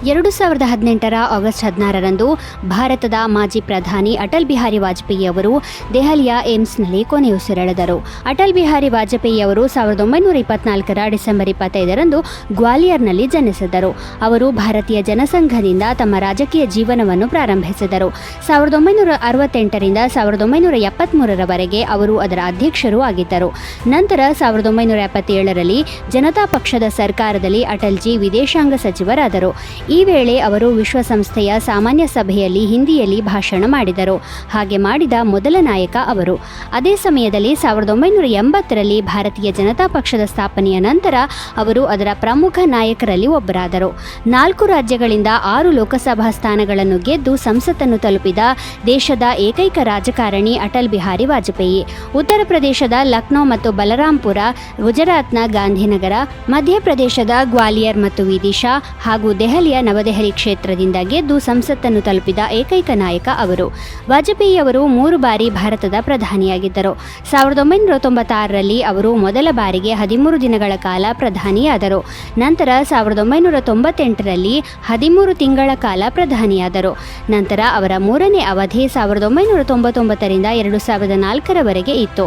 2018 August 16ರಂದು ಭಾರತದ ಮಾಜಿ ಪ್ರಧಾನಿ ಅಟಲ್ ಬಿಹಾರಿ ವಾಜಪೇಯಿ ಅವರು ದೆಹಲಿಯ ಏಮ್ಸ್ನಲ್ಲಿ ಕೊನೆಯುಸಿರೆಳೆದರು. ಅಟಲ್ ಬಿಹಾರಿ ವಾಜಪೇಯಿ ಅವರು 1924 ಡಿಸೆಂಬರ್ 25ರಂದು ಗ್ವಾಲಿಯರ್ನಲ್ಲಿ ಜನಿಸಿದರು. ಅವರು ಭಾರತೀಯ ಜನಸಂಘದಿಂದ ತಮ್ಮ ರಾಜಕೀಯ ಜೀವನವನ್ನು ಪ್ರಾರಂಭಿಸಿದರು. 1968ರಿಂದ 1973ರವರೆಗೆ ಅವರು ಅದರ ಅಧ್ಯಕ್ಷರೂ ಆಗಿದ್ದರು. ನಂತರ 1977ರಲ್ಲಿ ಜನತಾ ಪಕ್ಷದ ಸರ್ಕಾರದಲ್ಲಿ ಅಟಲ್ಜಿ ವಿದೇಶಾಂಗ ಸಚಿವರಾದರು. ಈ ವೇಳೆ ಅವರು ವಿಶ್ವಸಂಸ್ಥೆಯ ಸಾಮಾನ್ಯ ಸಭೆಯಲ್ಲಿ ಹಿಂದಿಯಲ್ಲಿ ಭಾಷಣ ಮಾಡಿದರು. ಹಾಗೆ ಮಾಡಿದ ಮೊದಲ ನಾಯಕ ಅವರು. ಅದೇ ಸಮಯದಲ್ಲಿ 1980ರಲ್ಲಿ ಭಾರತೀಯ ಜನತಾ ಪಕ್ಷದ ಸ್ಥಾಪನೆಯ ನಂತರ ಅವರು ಅದರ ಪ್ರಮುಖ ನಾಯಕರಲ್ಲಿ ಒಬ್ಬರಾದರು. 4 ರಾಜ್ಯಗಳಿಂದ 6 ಲೋಕಸಭಾ ಸ್ಥಾನಗಳನ್ನು ಗೆದ್ದು ಸಂಸತ್ತನ್ನು ತಲುಪಿದ ದೇಶದ ಏಕೈಕ ರಾಜಕಾರಣಿ ಅಟಲ್ ಬಿಹಾರಿ ವಾಜಪೇಯಿ. ಉತ್ತರ ಪ್ರದೇಶದ ಲಕ್ನೋ ಮತ್ತು ಬಲರಾಂಪುರ, ಗುಜರಾತ್ನ ಗಾಂಧಿನಗರ, ಮಧ್ಯಪ್ರದೇಶದ ಗ್ವಾಲಿಯರ್ ಮತ್ತು ವಿದಿಶಾ ಹಾಗೂ ದೆಹಲಿಯ ನವದೆಹಲಿ ಕ್ಷೇತ್ರದಿಂದ ಗೆದ್ದು ಸಂಸತ್ತನ್ನು ತಲುಪಿದ ಏಕೈಕ ನಾಯಕ ಅವರು. ವಾಜಪೇಯಿ ಅವರು 3 ಬಾರಿ ಭಾರತದ ಪ್ರಧಾನಿಯಾಗಿದ್ದರು. 1996ರಲ್ಲಿ ಅವರು ಮೊದಲ ಬಾರಿಗೆ 13 ದಿನಗಳ ಕಾಲ ಪ್ರಧಾನಿಯಾದರು. ನಂತರ 1998ರಲ್ಲಿ 13 ತಿಂಗಳ ಕಾಲ ಪ್ರಧಾನಿಯಾದರು. ನಂತರ ಅವರ 3ನೇ ಅವಧಿ 1999ರಿಂದ 2004ರವರೆಗೆ ಇತ್ತು.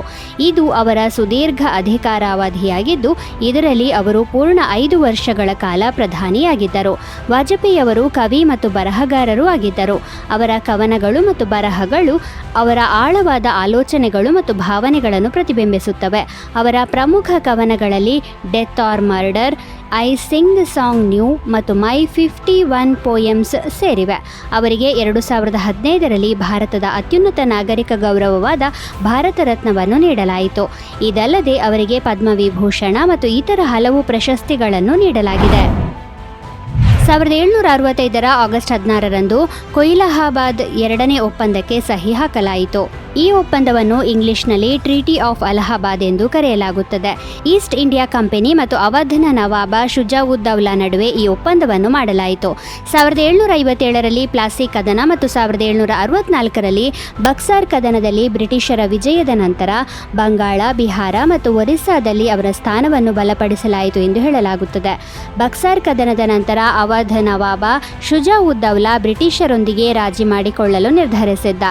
ಇದು ಅವರ ಸುದೀರ್ಘ ಅಧಿಕಾರಾವಧಿಯಾಗಿದ್ದು ಇದರಲ್ಲಿ ಅವರು ಪೂರ್ಣ 5 ವರ್ಷಗಳ ಕಾಲ ಪ್ರಧಾನಿಯಾಗಿದ್ದರು. ವಾಜಪೇಯಿ ಅವರು ಕವಿ ಮತ್ತು ಬರಹಗಾರರೂ ಆಗಿದ್ದರು. ಅವರ ಕವನಗಳು ಮತ್ತು ಬರಹಗಳು ಅವರ ಆಳವಾದ ಆಲೋಚನೆಗಳು ಮತ್ತು ಭಾವನೆಗಳನ್ನು ಪ್ರತಿಬಿಂಬಿಸುತ್ತವೆ. ಅವರ ಪ್ರಮುಖ ಕವನಗಳಲ್ಲಿ death or murder, I sing the song new ಮತ್ತು ಮೈ 51 ಪೋಯಮ್ಸ್ ಸೇರಿವೆ. ಅವರಿಗೆ 2015ರಲ್ಲಿ ಭಾರತದ ಅತ್ಯುನ್ನತ ನಾಗರಿಕ ಗೌರವವಾದ ಭಾರತ ರತ್ನವನ್ನು ನೀಡಲಾಯಿತು. ಇದಲ್ಲದೆ ಅವರಿಗೆ ಪದ್ಮವಿಭೂಷಣ ಮತ್ತು ಇತರ ಹಲವು ಪ್ರಶಸ್ತಿಗಳನ್ನು ನೀಡಲಾಗಿದೆ. 1765ರ ಆಗಸ್ಟ್ 16ರಂದು ಕೊಯಿಲಹಾಬಾದ್ 2ನೇ ಒಪ್ಪಂದಕ್ಕೆ ಸಹಿ ಹಾಕಲಾಯಿತು. ಈ ಒಪ್ಪಂದವನ್ನು ಇಂಗ್ಲಿಷ್ನಲ್ಲಿ ಟ್ರೀಟಿ ಆಫ್ ಅಲಹಾಬಾದ್ ಎಂದು ಕರೆಯಲಾಗುತ್ತದೆ. ಈಸ್ಟ್ ಇಂಡಿಯಾ ಕಂಪನಿ ಮತ್ತು ಅವಧ್ನ ನವಾಬ ಶುಜಾವುದ್ದೌಲಾ ನಡುವೆ ಈ ಒಪ್ಪಂದವನ್ನು ಮಾಡಲಾಯಿತು. 1757ರಲ್ಲಿ ಪ್ಲಾಸಿ ಕದನ ಮತ್ತು 1764ರಲ್ಲಿ ಬಕ್ಸಾರ್ ಕದನದಲ್ಲಿ ಬ್ರಿಟಿಷರ ವಿಜಯದ ನಂತರ ಬಂಗಾಳ, ಬಿಹಾರ ಮತ್ತು ಒರಿಸ್ಸಾದಲ್ಲಿ ಅವರ ಸ್ಥಾನವನ್ನು ಬಲಪಡಿಸಲಾಯಿತು ಎಂದು ಹೇಳಲಾಗುತ್ತದೆ. ಬಕ್ಸಾರ್ ಕದನದ ನಂತರ ಅವಧ್ ನವಾಬ ಶುಜಾವುದ್ದೌಲಾ ಬ್ರಿಟಿಷರೊಂದಿಗೆ ರಾಜಿ ಮಾಡಿಕೊಳ್ಳಲು ನಿರ್ಧರಿಸಿದ್ದ.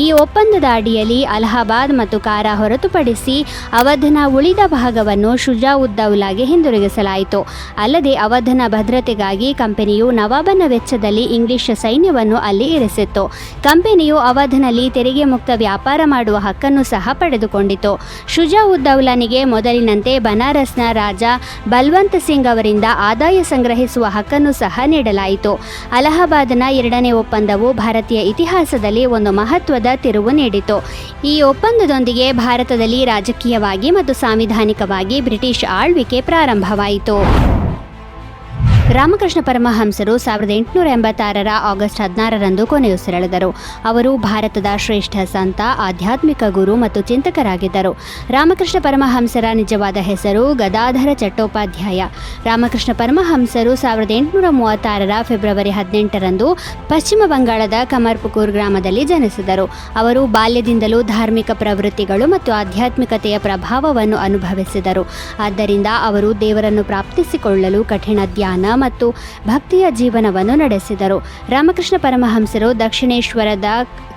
ಈ ಒಪ್ಪಂದದ ಅಡಿಯಲ್ಲಿ ಅಲಹಾಬಾದ್ ಮತ್ತು ಕಾರಾ ಹೊರತುಪಡಿಸಿ ಅವಧ್ನ ಉಳಿದ ಭಾಗವನ್ನು ಶುಜಾವುದ್ದೌಲಾಗೆ ಹಿಂದಿರುಗಿಸಲಾಯಿತು. ಅಲ್ಲದೆ ಅವಧ್ನ ಭದ್ರತೆಗಾಗಿ ಕಂಪನಿಯು ನವಾಬನ ವೆಚ್ಚದಲ್ಲಿ ಇಂಗ್ಲಿಷ್ ಸೈನ್ಯವನ್ನು ಅಲ್ಲಿ ಇರಿಸಿತ್ತು. ಕಂಪನಿಯು ಅವಧ್ನಲ್ಲಿ ತೆರಿಗೆ ಮುಕ್ತ ವ್ಯಾಪಾರ ಮಾಡುವ ಹಕ್ಕನ್ನು ಸಹ ಪಡೆದುಕೊಂಡಿತು. ಶುಜಾವುದ್ದೌಲಾನಿಗೆ ಮೊದಲಿನಂತೆ ಬನಾರಸ್ನ ರಾಜ ಬಲ್ವಂತ್ ಸಿಂಗ್ ಅವರಿಂದ ಆದಾಯ ಸಂಗ್ರಹಿಸುವ ಹಕ್ಕನ್ನು ಸಹ ನೀಡಲಾಯಿತು. ಅಲಹಾಬಾದ್ನ 2ನೇ ಒಪ್ಪಂದವು ಭಾರತೀಯ ಇತಿಹಾಸದಲ್ಲಿ ಒಂದು ಮಹತ್ವದ ತಿರುವು ನೀಡಿತು. ಈ ಒಪ್ಪಂದದೊಂದಿಗೆ ಭಾರತದಲ್ಲಿ ರಾಜಕೀಯವಾಗಿ ಮತ್ತು ಸಾಂವಿಧಾನಿಕವಾಗಿ ಬ್ರಿಟಿಷ್ ಆಳ್ವಿಕೆ ಪ್ರಾರಂಭವಾಯಿತು. ರಾಮಕೃಷ್ಣ ಪರಮಹಂಸರು 1886ರ ಆಗಸ್ಟ್ 16ರಂದು ಕೊನೆಯುಸಿರೆಳೆದರು. ಅವರು ಭಾರತದ ಶ್ರೇಷ್ಠ ಸಂತ, ಆಧ್ಯಾತ್ಮಿಕ ಗುರು ಮತ್ತು ಚಿಂತಕರಾಗಿದ್ದರು. ರಾಮಕೃಷ್ಣ ಪರಮಹಂಸರ ನಿಜವಾದ ಹೆಸರು ಗದಾಧರ ಚಟ್ಟೋಪಾಧ್ಯಾಯ. ರಾಮಕೃಷ್ಣ ಪರಮಹಂಸರು 1836ರ ಫೆಬ್ರವರಿ 18ರಂದು ಪಶ್ಚಿಮ ಬಂಗಾಳದ ಕಮರ್ಪುಕುರ್ ಗ್ರಾಮದಲ್ಲಿ ಜನಿಸಿದರು. ಅವರು ಬಾಲ್ಯದಿಂದಲೂ ಧಾರ್ಮಿಕ ಪ್ರವೃತ್ತಿಗಳು ಮತ್ತು ಆಧ್ಯಾತ್ಮಿಕತೆಯ ಪ್ರಭಾವವನ್ನು ಅನುಭವಿಸಿದರು. ಆದ್ದರಿಂದ ಅವರು ದೇವರನ್ನು ಪ್ರಾಪ್ತಿಸಿಕೊಳ್ಳಲು ಕಠಿಣ ಧ್ಯಾನ ಮತ್ತು ಭಕ್ತಿಯ ಜೀವನವನ್ನು ನಡೆಸಿದರು. ರಾಮಕೃಷ್ಣ ಪರಮಹಂಸರು ದಕ್ಷಿಣೇಶ್ವರದ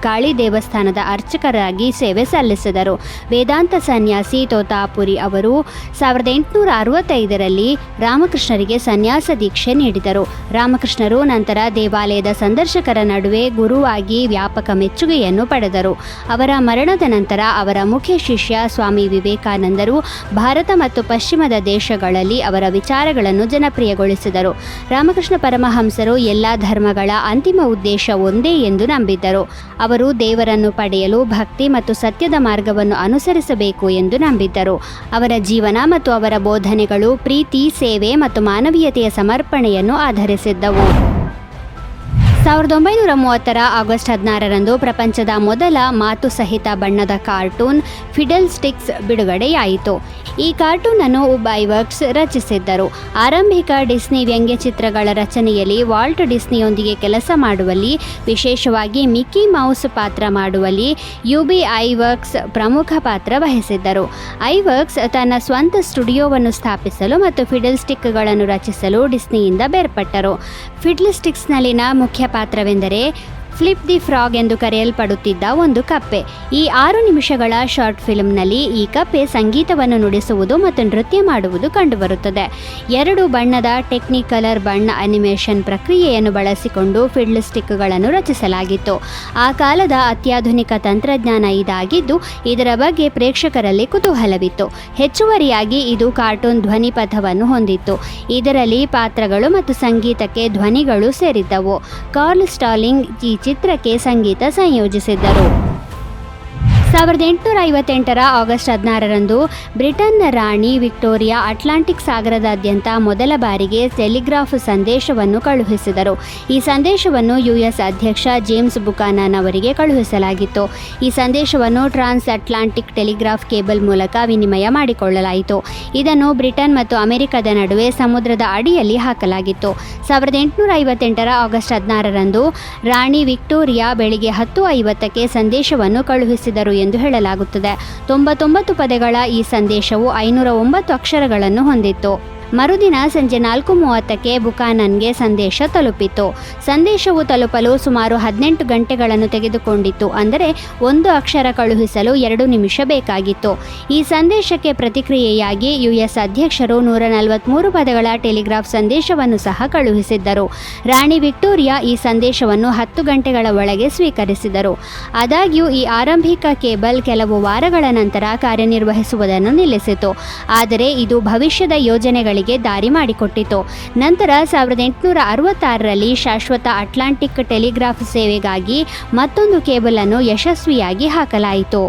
ಕಾಳಿ ದೇವಸ್ಥಾನದ ಅರ್ಚಕರಾಗಿ ಸೇವೆ ಸಲ್ಲಿಸಿದರು. ವೇದಾಂತ ಸನ್ಯಾಸಿ ತೋತಾಪುರಿ ಅವರು 1865ರಲ್ಲಿ ರಾಮಕೃಷ್ಣರಿಗೆ ಸನ್ಯಾಸ ದೀಕ್ಷೆ ನೀಡಿದರು. ರಾಮಕೃಷ್ಣರು ನಂತರ ದೇವಾಲಯದ ಸಂದರ್ಶಕರ ನಡುವೆ ಗುರುವಾಗಿ ವ್ಯಾಪಕ ಮೆಚ್ಚುಗೆಯನ್ನು ಪಡೆದರು. ಅವರ ಮರಣದ ನಂತರ ಅವರ ಮುಖ್ಯ ಶಿಷ್ಯ ಸ್ವಾಮಿ ವಿವೇಕಾನಂದರು ಭಾರತ ಮತ್ತು ಪಶ್ಚಿಮದ ದೇಶಗಳಲ್ಲಿ ಅವರ ವಿಚಾರಗಳನ್ನು ಜನಪ್ರಿಯಗೊಳಿಸಿದರು. ರಾಮಕೃಷ್ಣ ಪರಮಹಂಸರು ಎಲ್ಲ ಧರ್ಮಗಳ ಅಂತಿಮ ಉದ್ದೇಶ ಒಂದೇ ಎಂದು ನಂಬಿದ್ದರು. ಅವರು ದೇವರನ್ನು ಪಡೆಯಲು ಭಕ್ತಿ ಮತ್ತು ಸತ್ಯದ ಮಾರ್ಗವನ್ನು ಅನುಸರಿಸಬೇಕು ಎಂದು ನಂಬಿದ್ದರು. ಅವರ ಜೀವನ ಮತ್ತು ಅವರ ಬೋಧನೆಗಳು ಪ್ರೀತಿ, ಸೇವೆ ಮತ್ತು ಮಾನವೀಯತೆಯ ಸಮರ್ಪಣೆಯನ್ನು ಆಧರಿಸಿದ್ದವು. 1930 ಆಗಸ್ಟ್ 16ರಂದು ಪ್ರಪಂಚದ ಮೊದಲ ಮಾತು ಸಹಿತ ಬಣ್ಣದ ಕಾರ್ಟೂನ್ ಫಿಡೆಲ್ ಸ್ಟಿಕ್ಸ್ ಬಿಡುಗಡೆಯಾಯಿತು. ಈ ಕಾರ್ಟೂನ್ ಅನ್ನು ಉಬ್ ಐವರ್ಕ್ಸ್ ರಚಿಸಿದ್ದರು. ಆರಂಭಿಕ ಡಿಸ್ನಿ ವ್ಯಂಗ್ಯಚಿತ್ರಗಳ ರಚನೆಯಲ್ಲಿ ವಾಲ್ಟ್ ಡಿಸ್ನಿಯೊಂದಿಗೆ ಕೆಲಸ ಮಾಡುವಲ್ಲಿ, ವಿಶೇಷವಾಗಿ ಮಿಕ್ಕಿ ಮೌಸ್ ಪಾತ್ರ ಮಾಡುವಲ್ಲಿ ಯುಬಿ ಐವರ್ಕ್ಸ್ ಪ್ರಮುಖ ಪಾತ್ರ ವಹಿಸಿದ್ದರು. ಐವರ್ಕ್ಸ್ ತನ್ನ ಸ್ವಂತ ಸ್ಟುಡಿಯೋವನ್ನು ಸ್ಥಾಪಿಸಲು ಮತ್ತು ಫಿಡೆಲ್ ಸ್ಟಿಕ್ಗಳನ್ನು ರಚಿಸಲು ಡಿಸ್ನಿಯಿಂದ ಬೇರ್ಪಟ್ಟರು. ಫಿಡೆಲ್ ಸ್ಟಿಕ್ಸ್ನಲ್ಲಿನ ಮುಖ್ಯ ಪಾತ್ರವೆಂದರೆ ಫ್ಲಿಪ್ ದಿ ಫ್ರಾಗ್ ಎಂದು ಕರೆಯಲ್ಪಡುತ್ತಿದ್ದ ಒಂದು ಕಪ್ಪೆ. ಈ 6 ನಿಮಿಷಗಳ ಶಾರ್ಟ್ ಫಿಲ್ಮ್ನಲ್ಲಿ ಈ ಕಪ್ಪೆ ಸಂಗೀತವನ್ನು ನುಡಿಸುವುದು ಮತ್ತು ನೃತ್ಯ ಮಾಡುವುದು ಕಂಡುಬರುತ್ತದೆ. 2 ಬಣ್ಣದ ಟೆಕ್ನಿಕಲರ್ ಬಣ್ಣ ಅನಿಮೇಷನ್ ಪ್ರಕ್ರಿಯೆಯನ್ನು ಬಳಸಿಕೊಂಡು ಫಿಡೆಲ್ ಸ್ಟಿಕ್ಗಳನ್ನು ರಚಿಸಲಾಗಿತ್ತು. ಆ ಕಾಲದ ಅತ್ಯಾಧುನಿಕ ತಂತ್ರಜ್ಞಾನ ಇದಾಗಿದ್ದು ಇದರ ಬಗ್ಗೆ ಪ್ರೇಕ್ಷಕರಲ್ಲಿ ಕುತೂಹಲವಿತ್ತು. ಹೆಚ್ಚುವರಿಯಾಗಿ ಇದು ಕಾರ್ಟೂನ್ ಧ್ವನಿ ಪಥವನ್ನು ಹೊಂದಿತ್ತು. ಇದರಲ್ಲಿ ಪಾತ್ರಗಳು ಮತ್ತು ಸಂಗೀತಕ್ಕೆ ಧ್ವನಿಗಳು ಸೇರಿದ್ದವು. ಕಾರ್ಲ್ ಸ್ಟಾಲಿಂಗ್ ಈ ಚಿತ್ರಕ್ಕೆ ಸಂಗೀತ ಸಂಯೋಜಿಸಿದ್ದರು. 1858 ಆಗಸ್ಟ್ 16ರಂದು ಬ್ರಿಟನ್ನ ರಾಣಿ ವಿಕ್ಟೋರಿಯಾ ಅಟ್ಲಾಂಟಿಕ್ ಸಾಗರದಾದ್ಯಂತ ಮೊದಲ ಬಾರಿಗೆ ಟೆಲಿಗ್ರಾಫ್ ಸಂದೇಶವನ್ನು ಕಳುಹಿಸಿದರು. ಈ ಸಂದೇಶವನ್ನು US ಅಧ್ಯಕ್ಷ ಜೇಮ್ಸ್ ಬುಕಾನನ್ ಅವರಿಗೆ ಕಳುಹಿಸಲಾಗಿತ್ತು. ಈ ಸಂದೇಶವನ್ನು ಟ್ರಾನ್ಸ್ ಅಟ್ಲಾಂಟಿಕ್ ಟೆಲಿಗ್ರಾಫ್ ಕೇಬಲ್ ಮೂಲಕ ವಿನಿಮಯ ಮಾಡಿಕೊಳ್ಳಲಾಯಿತು. ಇದನ್ನು ಬ್ರಿಟನ್ ಮತ್ತು ಅಮೆರಿಕದ ನಡುವೆ ಸಮುದ್ರದ ಅಡಿಯಲ್ಲಿ ಹಾಕಲಾಗಿತ್ತು. 1858 ಆಗಸ್ಟ್ 16ರಂದು ರಾಣಿ ವಿಕ್ಟೋರಿಯಾ ಬೆಳಿಗ್ಗೆ 10:50ಕ್ಕೆ ಸಂದೇಶವನ್ನು ಕಳುಹಿಸಿದರು ಎಂದು ಹೇಳಲಾಗುತ್ತದೆ. 99 ಪದಗಳ ಈ ಸಂದೇಶವು 509 ಅಕ್ಷರಗಳನ್ನು ಹೊಂದಿತ್ತು. ಮರುದಿನ ಸಂಜೆ 4:30ಕ್ಕೆ ಬುಕಾನನ್ಗೆ ಸಂದೇಶ ತಲುಪಿತು. ಸಂದೇಶವು ತಲುಪಲು ಸುಮಾರು 18 ಗಂಟೆಗಳನ್ನು ತೆಗೆದುಕೊಂಡಿತ್ತು. ಅಂದರೆ ಒಂದು ಅಕ್ಷರ ಕಳುಹಿಸಲು 2 ನಿಮಿಷ ಬೇಕಾಗಿತ್ತು. ಈ ಸಂದೇಶಕ್ಕೆ ಪ್ರತಿಕ್ರಿಯೆಯಾಗಿ US ಅಧ್ಯಕ್ಷರು 143 ಪದಗಳ ಟೆಲಿಗ್ರಾಫ್ ಸಂದೇಶವನ್ನು ಸಹ ಕಳುಹಿಸಿದ್ದರು. ರಾಣಿ ವಿಕ್ಟೋರಿಯಾ ಈ ಸಂದೇಶವನ್ನು 10 ಗಂಟೆಗಳ ಒಳಗೆ ಸ್ವೀಕರಿಸಿದರು. ಆದಾಗ್ಯೂ ಈ ಆರಂಭಿಕ ಕೇಬಲ್ ಕೆಲವು ವಾರಗಳ ನಂತರ ಕಾರ್ಯನಿರ್ವಹಿಸುವುದನ್ನು ನಿಲ್ಲಿಸಿತು. ಆದರೆ ಇದು ಭವಿಷ್ಯದ ಯೋಜನೆಗಳಿಗೆ ದಾರಿ ಮಾಡಿಕೊಟ್ಟಿತು. ನಂತರ 1866ರಲ್ಲಿ ಶಾಶ್ವತ ಅಟ್ಲಾಂಟಿಕ್ ಟೆಲಿಗ್ರಾಫ್ ಸೇವೆಗಾಗಿ ಮತ್ತೊಂದು ಕೇಬಲ್ ಅನ್ನು ಯಶಸ್ವಿಯಾಗಿ ಹಾಕಲಾಯಿತು.